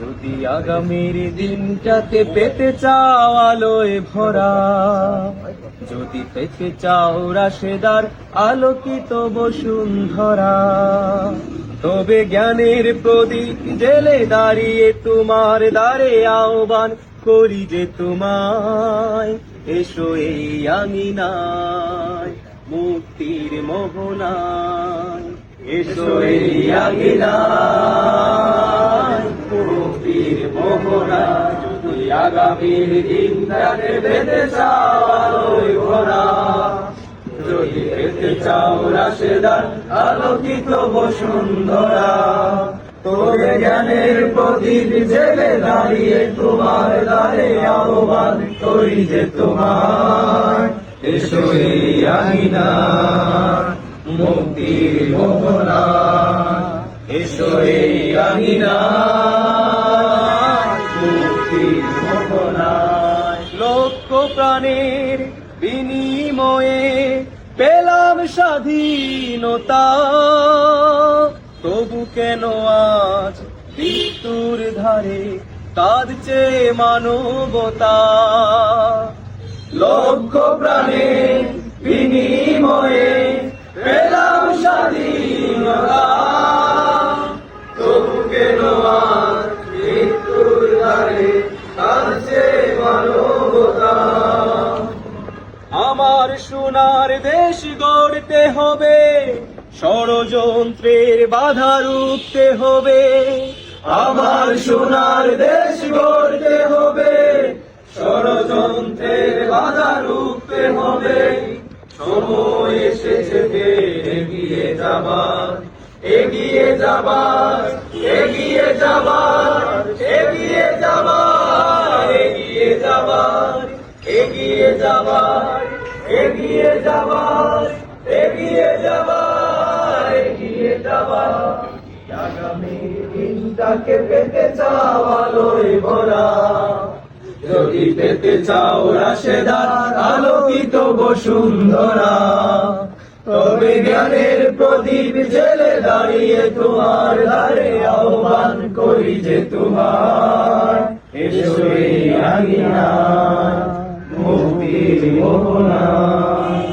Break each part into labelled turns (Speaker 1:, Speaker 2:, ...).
Speaker 1: যদি আগামীর দিনটাকে পেতে চাও আলোয় ভরা, যদি পেতে চাও রাশেদার আলোকিত বসুন্ধরা, তবে জ্ঞানের প্রদীপ জেলে দাঁড়িয়ে তোমার দ্বারে আহ্বান করি যে তোমায়, এসো এই আঙিনায় মুক্তির মোহনায়, এসো এই আঙিনায় মুক্তির মোহনায়। যদি আগামীর দিনটাকে পেতে চাও আলোয় ভরা, যদি পেতে চাও রাশেদার আলোকিত বসুন্ধরা, তবে জ্ঞানের প্রদীপ জেলে দাঁড়িয়ে তোমার দ্বারে আহ্বান করি যে তোমায়, এসো এই আঙিনায় মুক্তির মোহনায়, এসো এই আঙিনায় মুক্তির মোহনায়। লক্ষ প্রাণের বিনিময়ে পেলাম স্বাধীনতা, তবু কেন আজ মৃত্যুর ধারে কাঁদছে মানবতা। লক্ষ প্রাণের বিনিময়ে পেলাম স্বাধীনতা, তবু কেন আজ মৃত্যুর ধারে কাঁদছে মানবতা। আমার সোনার দেশ গড়তে হবে, ষড়যন্ত্রের বাধা রুখতে হবে। আমার সোনার দেশ গড়তে হবে, ষড়যন্ত্রের বাধা রুখতে হবে। সময় এসেছে এগিয়ে যাবার, এগিয়ে যাবার, এগিয়ে যাবার, এগিয়ে যাবার, এগিয়ে যাবার, এগিয়ে যাবার, এগিয়ে যাবার, এগিয়ে যাবার, এগিয়ে যাবার। আগামী দিনটাকে পেতে চাও আলোয় ভরা, যদি পেতে চাও রাশেদার আলোকিত বসুন্ধরা, তবে জ্ঞানের প্রদীপ জেলে দাঁড়িয়ে তোমার দ্বারে আহ্বান করি যে তোমার, এসো এই আঙিনায় মুক্তির মোহনায়,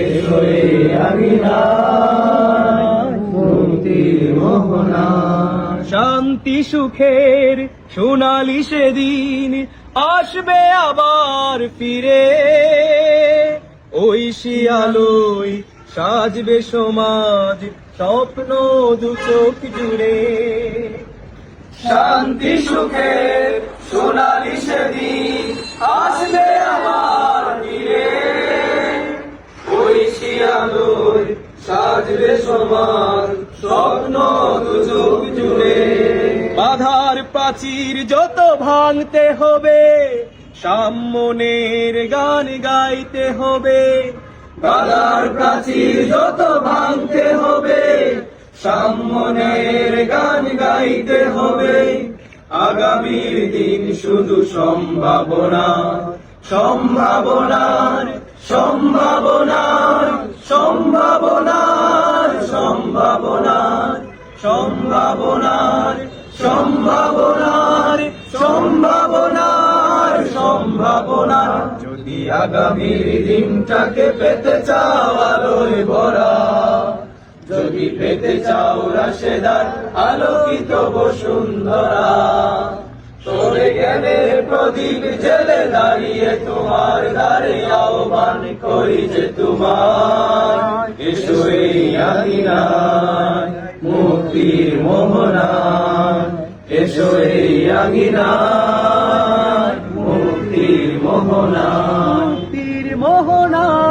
Speaker 1: এসো এই আঙিনায় মুক্তির মোহনায়। শান্তি সুখের সোনালি সেদিন আসবে আবার ফিরে, ওই শিয়ালোয় সাজবে সমাজ স্বপ্ন দু চোখ জুড়ে। শান্তি সুখের সোনালি সেদিন আসবে আবার ফিরে, ওই শিয়ালোয় সাজবে সমাজ স্বপ্ন দু চোখ জুড়ে। বাধার প্রাচীর যত ভাঙতে হবে, সামনের গান গাইতে হবে। বাধার প্রাচীর যত ভাঙতে হবে, সামনের গান গাইতে হবে। আগামীর দিন শুধু সম্ভাবনার, সম্ভাবনার, সম্ভাবনার, সম্ভাবনার, সম্ভাবনার, সম্ভাবনার, সম্ভাবনার, সম্ভাবনার, সম্ভাবনার। যদি আগামীর দিনটাকে পেতে চাও আলোয় ভরা, যদি পেতে চাও রাশেদার আলোকিত বসুন্ধরা, তবে জ্ঞানের প্রদীপ জেলে দাঁড়িয়ে তোমার দ্বারে আহ্বান করি যে তোমার, এসো এই আঙিনায় মুক্তির মোহনায়, এসো এই আঙিনায় মুক্তির মোহনায়, মুক্তির মোহনায়।